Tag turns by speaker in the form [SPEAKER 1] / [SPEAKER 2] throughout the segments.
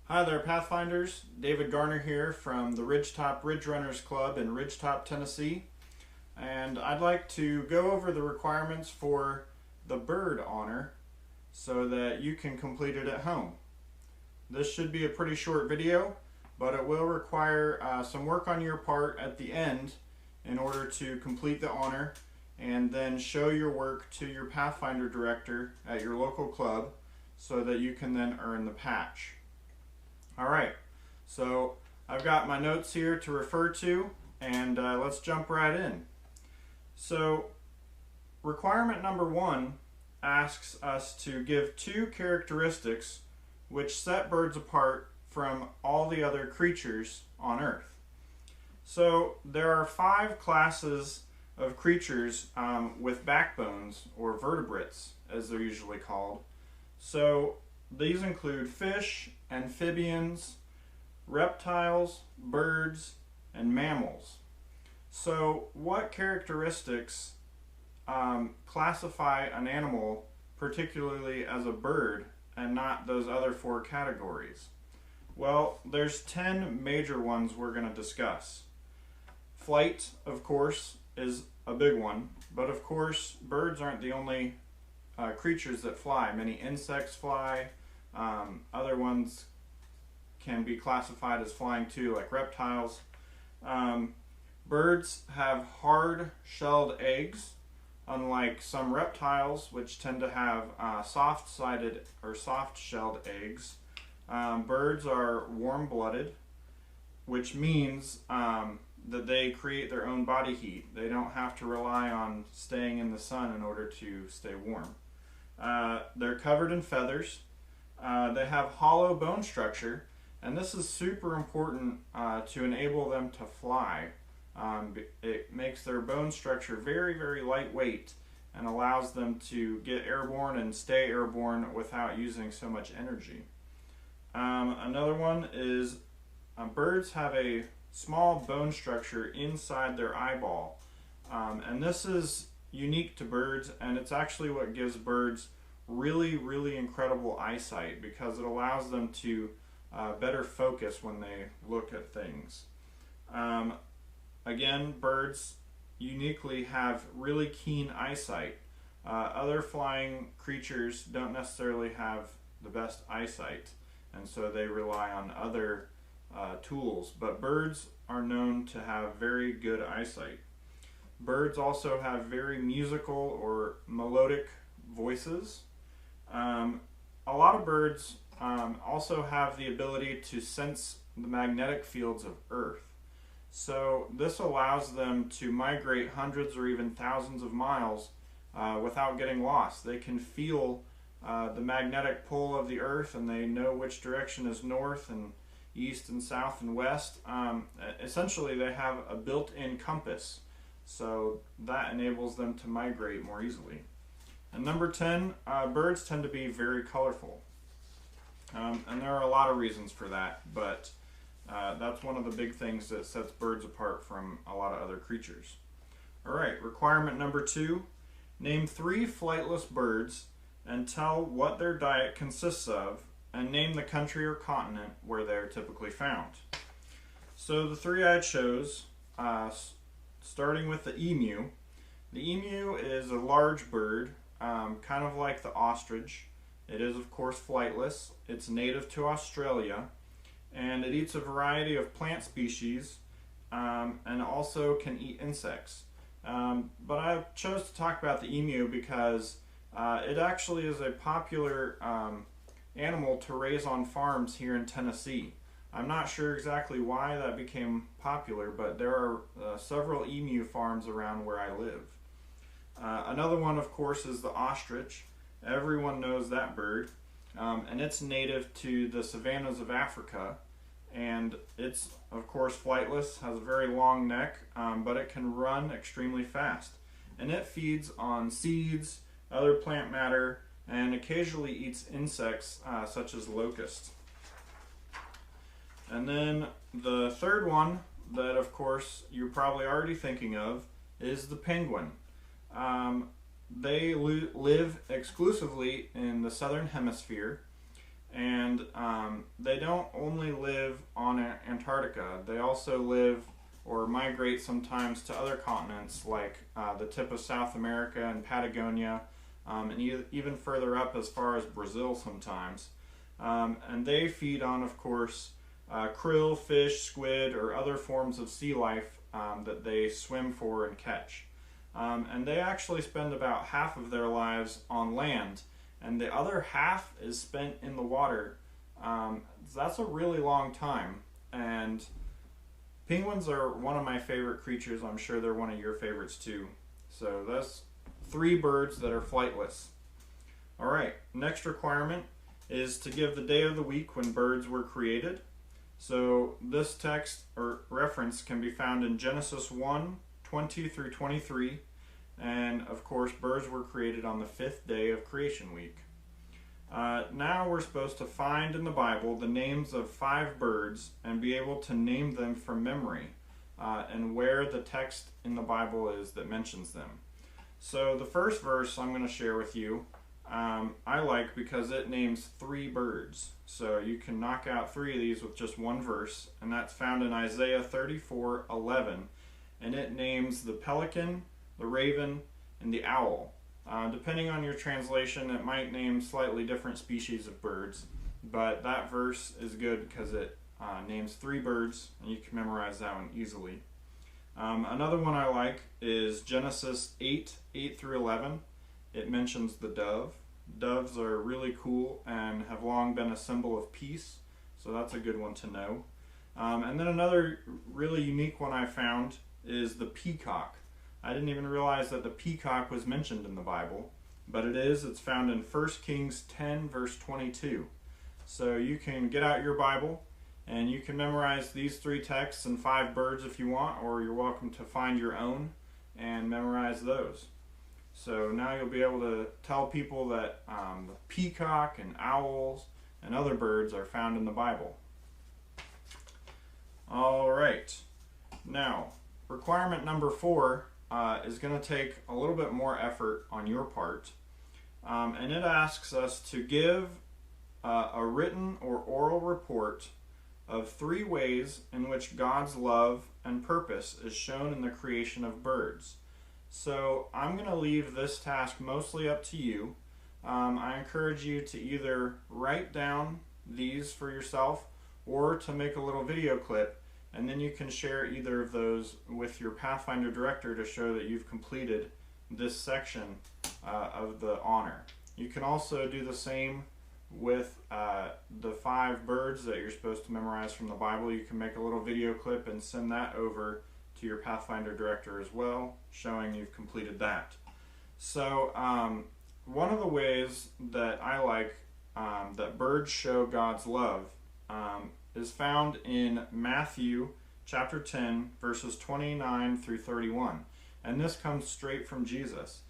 [SPEAKER 1] Hi there, Pathfinders. David Garner here from the Ridgetop Ridge Runners Club in Ridgetop, Tennessee. And I'd like to go over the requirements for the bird honor so that you can complete it at home. This should be a pretty short video, but it will require some work on your part at the end in order to complete the honor and then show your work to your Pathfinder director at your local club so that you can then earn the patch. Alright, so I've got my notes here to refer to, and let's jump right in. So, requirement number 1 asks us to give 2 characteristics which set birds apart from all the other creatures on Earth. So, there are 5 classes of creatures with backbones, or vertebrates as they're usually called. So, these include fish, amphibians, reptiles, birds, and mammals. So what characteristics classify an animal particularly as a bird and not those other 4 categories? Well, there's 10 major ones we're going to discuss. Flight, of course, is a big one, but of course birds aren't the only creatures that fly. Many insects fly. Other ones can be classified as flying too, like reptiles. Birds have hard-shelled eggs, unlike some reptiles, which tend to have soft-sided or soft-shelled eggs. Birds are warm-blooded, which means that they create their own body heat. They don't have to rely on staying in the sun in order to stay warm. They're covered in feathers. They have hollow bone structure, and this is super important to enable them to fly. It makes their bone structure very, very lightweight and allows them to get airborne and stay airborne without using so much energy. Another one is birds have a small bone structure inside their eyeball, and this is unique to birds, and it's actually what gives birds really incredible eyesight, because it allows them to better focus when they look at things. Again, birds uniquely have really keen eyesight. Other flying creatures don't necessarily have the best eyesight, and so they rely on other tools, but birds are known to have very good eyesight. Birds also have very musical or melodic voices. A lot of birds also have the ability to sense the magnetic fields of Earth. So this allows them to migrate hundreds or even thousands of miles without getting lost. They can feel the magnetic pull of the Earth, and they know which direction is north and east and south and west. Essentially, they have a built-in compass, so that enables them to migrate more easily. And number 10, birds tend to be very colorful. And there are a lot of reasons for that, but that's one of the big things that sets birds apart from a lot of other creatures. Alright, requirement number 2, name 3 flightless birds and tell what their diet consists of, and name the country or continent where they are typically found. So the 3 I chose, starting with the emu. The emu is a large bird, kind of like the ostrich. It is, of course, flightless. It's native to Australia, and it eats a variety of plant species, and also can eat insects. But I chose to talk about the emu because it actually is a popular animal to raise on farms here in Tennessee. I'm not sure exactly why that became popular, but there are several emu farms around where I live. Another one, of course, is the ostrich. Everyone knows that bird, and it's native to the savannas of Africa, and it's, of course, flightless, has a very long neck, but it can run extremely fast. And it feeds on seeds, other plant matter, and occasionally eats insects such as locusts. And then the third one that, of course, you're probably already thinking of is the penguin. They live exclusively in the southern hemisphere, And they don't only live on Antarctica. They also live or migrate sometimes to other continents like the tip of South America and Patagonia, and even further up as far as Brazil sometimes. And they feed on, of course, krill, fish, squid, or other forms of sea life that they swim for and catch. And they actually spend about half of their lives on land, and the other half is spent in the water. That's a really long time. And penguins are one of my favorite creatures. I'm sure they're one of your favorites too. So that's 3 birds that are flightless. All right, next requirement is to give the day of the week when birds were created. So this text or reference can be found in Genesis 1:20 through 23. And of course, birds were created on the 5th day of creation week. Now we're supposed to find in the Bible the names of 5 birds and be able to name them from memory and where the text in the Bible is that mentions them. So the first verse I'm going to share with you I like because it names 3 birds. So you can knock out 3 of these with just one verse, and that's found in Isaiah 34:11, and it names the pelican, the raven, and the owl. Depending on your translation, it might name slightly different species of birds, but that verse is good because it names 3 birds, and you can memorize that one easily. Another one I like is Genesis 8:8 through 11. It mentions the dove. Doves are really cool and have long been a symbol of peace, so that's a good one to know. And then another really unique one I found is the peacock. I didn't even realize that the peacock was mentioned in the Bible, but it is. It's found in 1 Kings 10, verse 22. So you can get out your Bible and you can memorize these 3 texts and 5 birds if you want, or you're welcome to find your own and memorize those. So now you'll be able to tell people that the peacock and owls and other birds are found in the Bible. All right. Now, requirement number 4 is going to take a little bit more effort on your part. And it asks us to give a written or oral report of 3 ways in which God's love and purpose is shown in the creation of birds. So I'm going to leave this task mostly up to you. I encourage you to either write down these for yourself or to make a little video clip, and then you can share either of those with your Pathfinder director to show that you've completed this section of the honor. You can also do the same with the 5 birds that you're supposed to memorize from the Bible. You can make a little video clip and send that over to your Pathfinder director as well, showing you've completed that. So one of the ways that I like that birds show God's love is found in Matthew chapter 10, verses 29 through 31. And this comes straight from Jesus.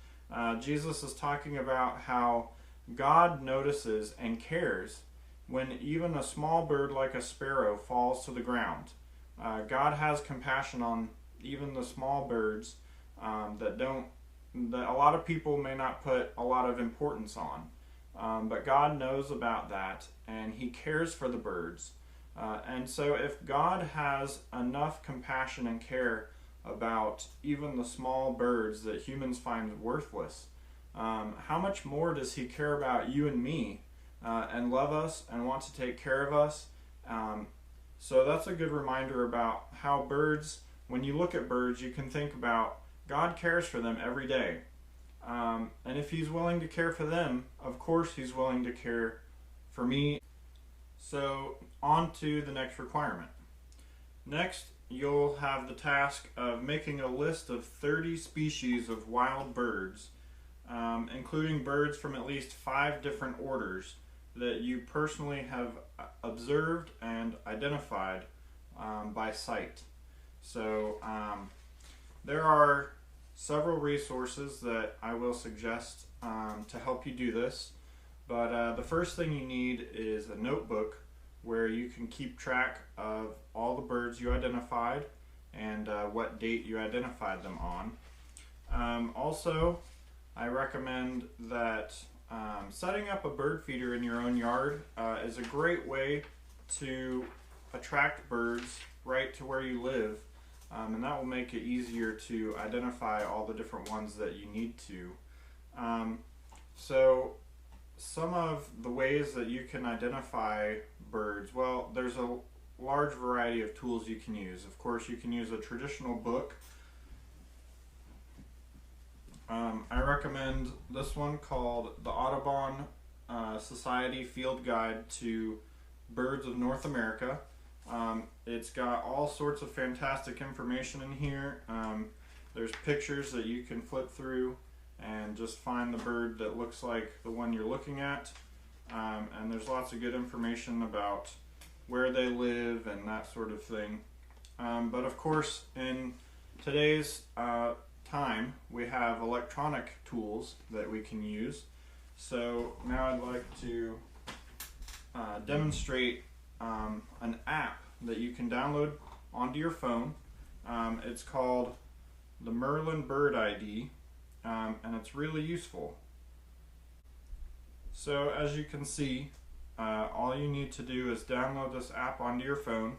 [SPEAKER 1] Jesus is talking about how God notices and cares when even a small bird like a sparrow falls to the ground. God has compassion on even the small birds that a lot of people may not put a lot of importance on. But God knows about that, and He cares for the birds. And so if God has enough compassion and care about even the small birds that humans find worthless, how much more does He care about you and me and love us and want to take care of us? So that's a good reminder about how birds, when you look at birds, you can think about God cares for them every day. And if He's willing to care for them, of course He's willing to care for me. So on to the next requirement. Next, you'll have the task of making a list of 30 species of wild birds, including birds from at least 5 different orders that you personally have observed and identified by sight. So there are several resources that I will suggest to help you do this, but the first thing you need is a notebook where you can keep track of all the birds you identified and what date you identified them on. Also, I recommend that setting up a bird feeder in your own yard is a great way to attract birds right to where you live, and that will make it easier to identify all the different ones that you need to. So some of the ways that you can identify birds, well, there's a large variety of tools you can use. Of course, you can use a traditional book. I recommend this one called the Audubon Society Field Guide to Birds of North America. It's got all sorts of fantastic information in here. There's pictures that you can flip through and just find the bird that looks like the one you're looking at. And there's lots of good information about where they live and that sort of thing. But of course, in today's time, we have electronic tools that we can use. So now I'd like to demonstrate an app that you can download onto your phone. It's called the Merlin Bird ID, and it's really useful. So as you can see, all you need to do is download this app onto your phone,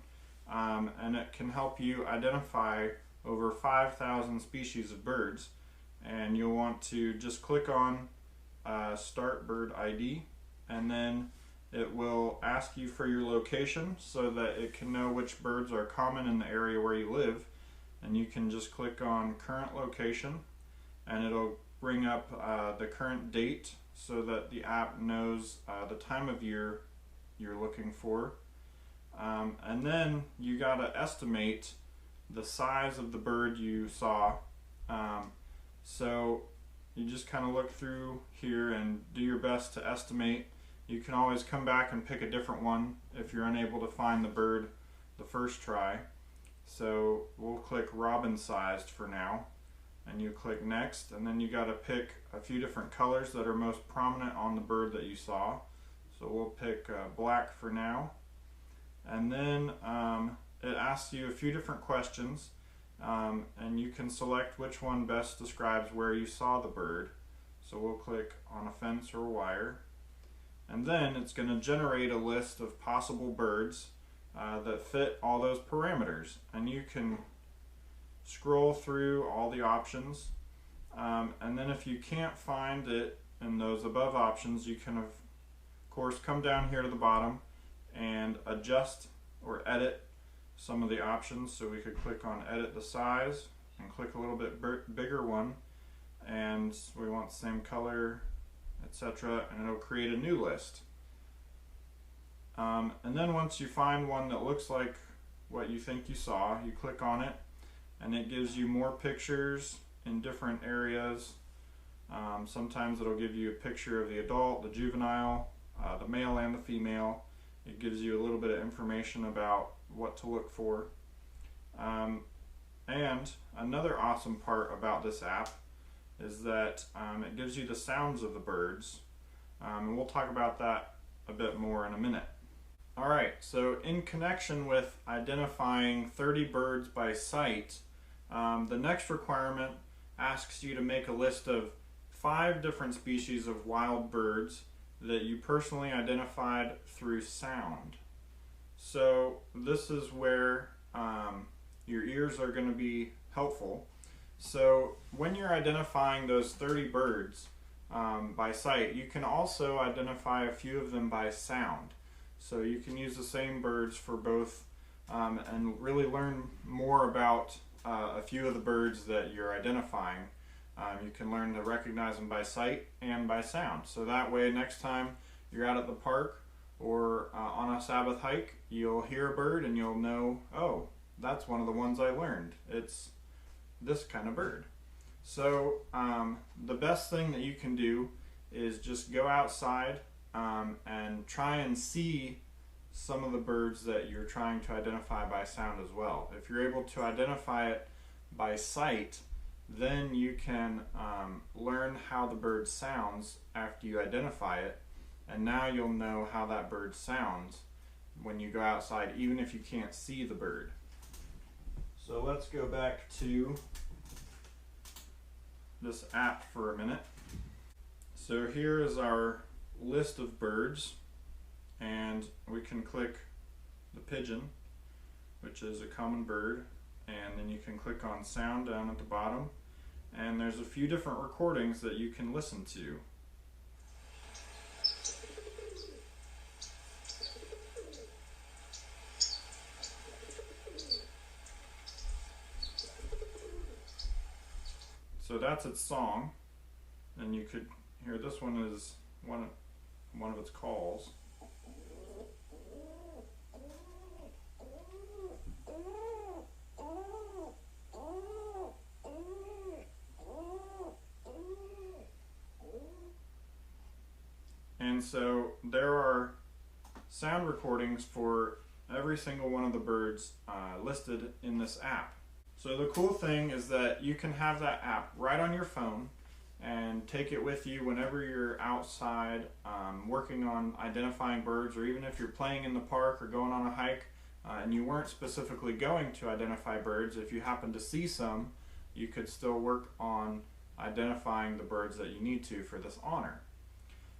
[SPEAKER 1] and it can help you identify over 5,000 species of birds. And you'll want to just click on Start Bird ID, and then it will ask you for your location so that it can know which birds are common in the area where you live. And you can just click on Current Location, and it'll bring up the current date so that the app knows the time of year you're looking for. And then you gotta estimate the size of the bird you saw. So you just kind of look through here and do your best to estimate. You can always come back and pick a different one if you're unable to find the bird the first try. So we'll click robin sized for now, and you click next, and then you got to pick a few different colors that are most prominent on the bird that you saw. So we'll pick black for now, and then it asks you a few different questions, and you can select which one best describes where you saw the bird. So we'll click on a fence or wire, and then it's going to generate a list of possible birds that fit all those parameters, and you can scroll through all the options, and then if you can't find it in those above options, you can of course come down here to the bottom and adjust or edit some of the options. So we could click on edit the size and click a little bit bigger one, and we want the same color, etc., and it'll create a new list. And then once you find one that looks like what you think you saw, you click on it, and it gives you more pictures in different areas. Sometimes it'll give you a picture of the adult, the juvenile, the male and the female. It gives you a little bit of information about what to look for. And another awesome part about this app is that it gives you the sounds of the birds, and we'll talk about that a bit more in a minute. Alright, so in connection with identifying 30 birds by sight, the next requirement asks you to make a list of 5 different species of wild birds that you personally identified through sound. So this is where your ears are going to be helpful. So when you're identifying those 30 birds by sight, you can also identify a few of them by sound. So you can use the same birds for both, and really learn more about a few of the birds that you're identifying. You can learn to recognize them by sight and by sound. So that way next time you're out at the park or on a Sabbath hike, you'll hear a bird and you'll know, oh, that's one of the ones I learned. It's this kind of bird. So the best thing that you can do is just go outside and try and see some of the birds that you're trying to identify by sound as well. If you're able to identify it by sight, then you can learn how the bird sounds after you identify it, and now you'll know how that bird sounds when you go outside, even if you can't see the bird. So let's go back to this app for a minute. So here is our list of birds, and we can click the pigeon, which is a common bird, and then you can click on sound down at the bottom, and there's a few different recordings that you can listen to. So that's its song, and you could hear this one is one of its calls. And so there are sound recordings for every single one of the birds listed in this app. So the cool thing is that you can have that app right on your phone and take it with you whenever you're outside working on identifying birds, or even if you're playing in the park or going on a hike and you weren't specifically going to identify birds. If you happen to see some, you could still work on identifying the birds that you need to for this honor.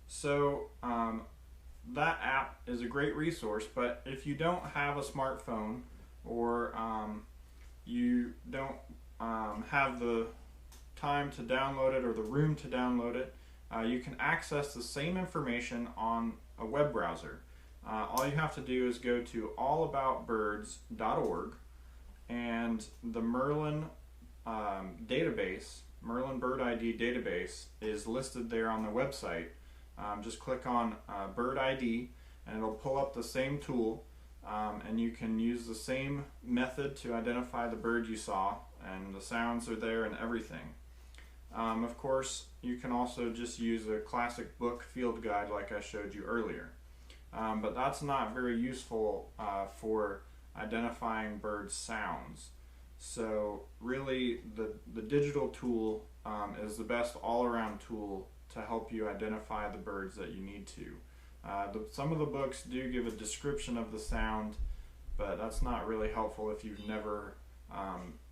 [SPEAKER 1] So that app is a great resource, but if you don't have a smartphone, or you don't have the time to download it or the room to download it, you can access the same information on a web browser. All you have to do is go to allaboutbirds.org, and the Merlin database, Merlin Bird ID database, is listed there on the website. Just click on Bird ID and it'll pull up the same tool, and you can use the same method to identify the bird you saw, and the sounds are there and everything. Of course, you can also just use a classic book field guide like I showed you earlier. But that's not very useful for identifying bird sounds. So really the digital tool is the best all-around tool to help you identify the birds that you need to. Some of the books do give a description of the sound, but that's not really helpful if you've never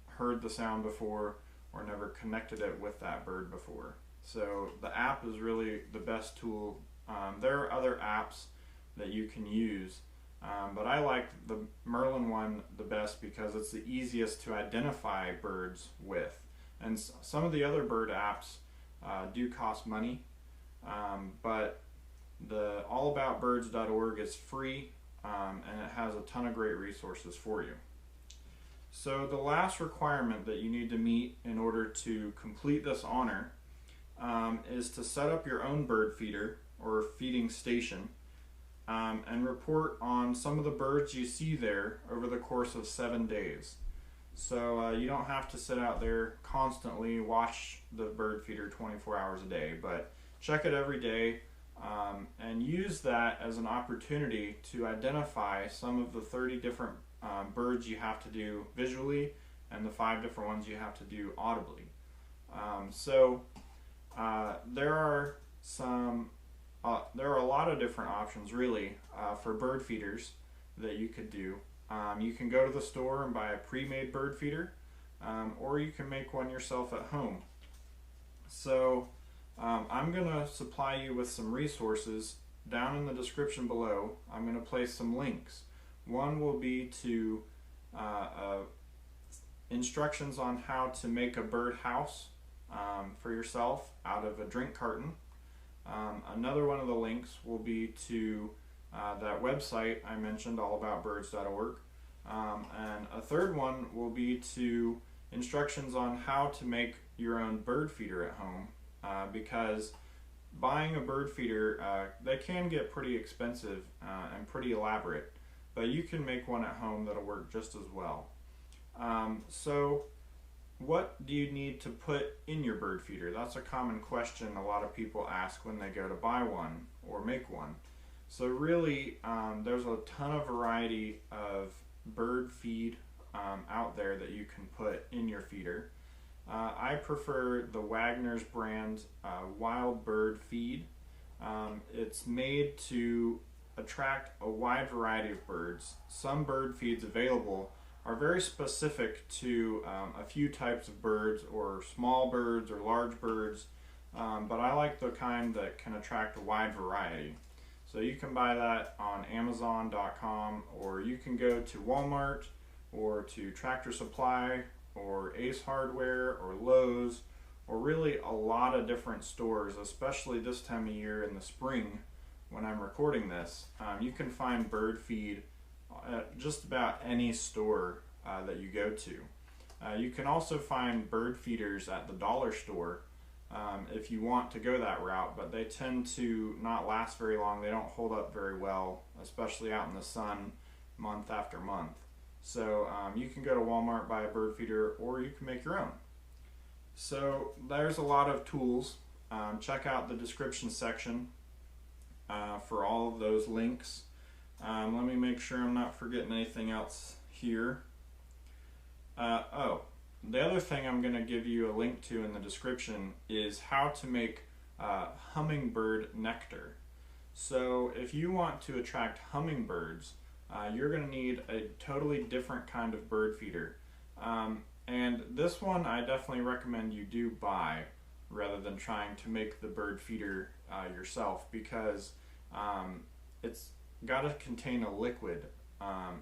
[SPEAKER 1] heard the sound before or never connected it with that bird before. So the app is really the best tool. There are other apps that you can use, but I like the Merlin one the best because it's the easiest to identify birds with. And some of the other bird apps do cost money, but the allaboutbirds.org is free, and it has a ton of great resources for you. So the last requirement that you need to meet in order to complete this honor is to set up your own bird feeder or feeding station, and report on some of the birds you see there over the course of 7 days. So you don't have to sit out there constantly, watch the bird feeder 24 hours a day, but check it every day, and use that as an opportunity to identify some of the 30 different birds you have to do visually and the 5 different ones you have to do audibly. There are a lot of different options really for bird feeders that you could do. You can go to the store and buy a pre-made bird feeder, or you can make one yourself at home. So I'm going to supply you with some resources down in the description below. I'm going to place some links. One will be to instructions on how to make a bird house for yourself out of a drink carton. Another one of the links will be to that website I mentioned, allaboutbirds.org. And a third one will be to instructions on how to make your own bird feeder at home, because buying a bird feeder, they can get pretty expensive and pretty elaborate, but you can make one at home that'll work just as well. So what do you need to put in your bird feeder? That's a common question a lot of people ask when they go to buy one or make one. So really, there's a ton of variety of bird feed out there that you can put in your feeder. I prefer the Wagner's brand wild bird feed. It's made to attract a wide variety of birds. Some bird feeds available are very specific to a few types of birds, or small birds or large birds. but I like the kind that can attract a wide variety. So you can buy that on Amazon.com, or you can go to Walmart or to Tractor Supply or Ace Hardware or Lowe's, or really a lot of different stores, especially this time of year in the spring when I'm recording this. You can find bird feed at just about any store that you go to. You can also find bird feeders at the dollar store if you want to go that route, but they tend to not last very long. They don't hold up very well, especially out in the sun month after month. So you can go to Walmart, buy a bird feeder, or you can make your own. So there's a lot of tools. Check out the description section for all of those links. Let me make sure I'm not forgetting anything else here. The other thing I'm going to give you a link to in the description is how to make hummingbird nectar. So if you want to attract hummingbirds, you're going to need a totally different kind of bird feeder. And this one I definitely recommend you do buy rather than trying to make the bird feeder yourself, because it's got to contain a liquid,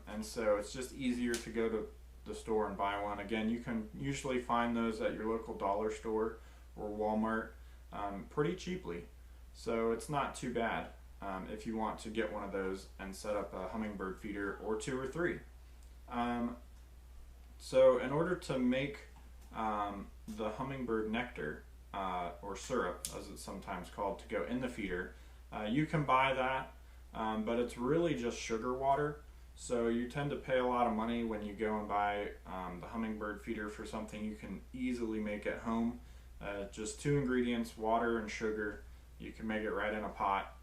[SPEAKER 1] and so it's just easier to go to the store and buy one. Again, you can usually find those at your local dollar store or Walmart pretty cheaply, so it's not too bad if you want to get one of those and set up a hummingbird feeder, or 2 or 3. So in order to make the hummingbird nectar, or syrup as it's sometimes called, to go in the feeder, you can buy that, but it's really just sugar water. So you tend to pay a lot of money when you go and buy the hummingbird feeder for something you can easily make at home. Just 2 ingredients, water and sugar. You can make it right in a pot.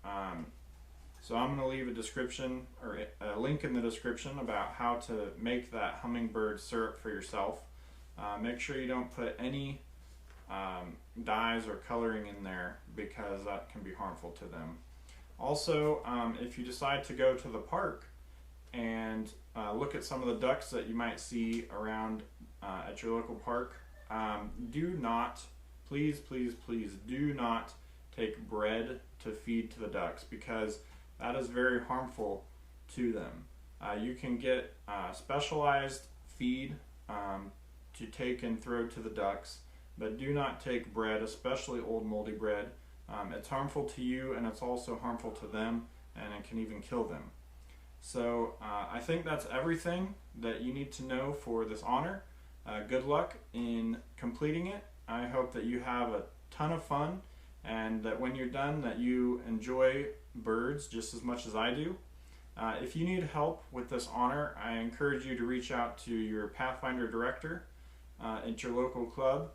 [SPEAKER 1] So I'm going to leave a description, or a link in the description, about how to make that hummingbird syrup for yourself. Make sure you don't put any dyes or coloring in there, because that can be harmful to them. Also, if you decide to go to the park and look at some of the ducks that you might see around at your local park, do not, please do not take bread to feed to the ducks, because that is very harmful to them. You can get specialized feed to take and throw to the ducks, but do not take bread, especially old moldy bread. It's harmful to you, and it's also harmful to them, and it can even kill them. So I think that's everything that you need to know for this honor. Good luck in completing it. I hope that you have a ton of fun, and that when you're done, that you enjoy birds just as much as I do. If you need help with this honor, I encourage you to reach out to your Pathfinder director at your local club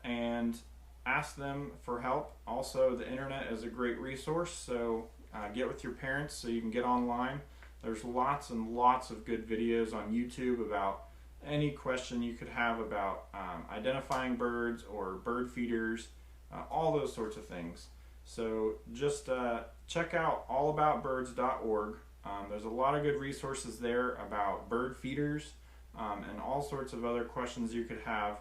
[SPEAKER 1] and ask them for help. Also, the internet is a great resource, so get with your parents so you can get online. There's lots and lots of good videos on YouTube about any question you could have about identifying birds or bird feeders, all those sorts of things. So just check out allaboutbirds.org. There's a lot of good resources there about bird feeders and all sorts of other questions you could have.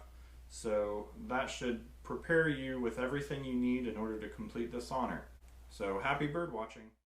[SPEAKER 1] So that should prepare you with everything you need in order to complete this honor. So happy bird watching.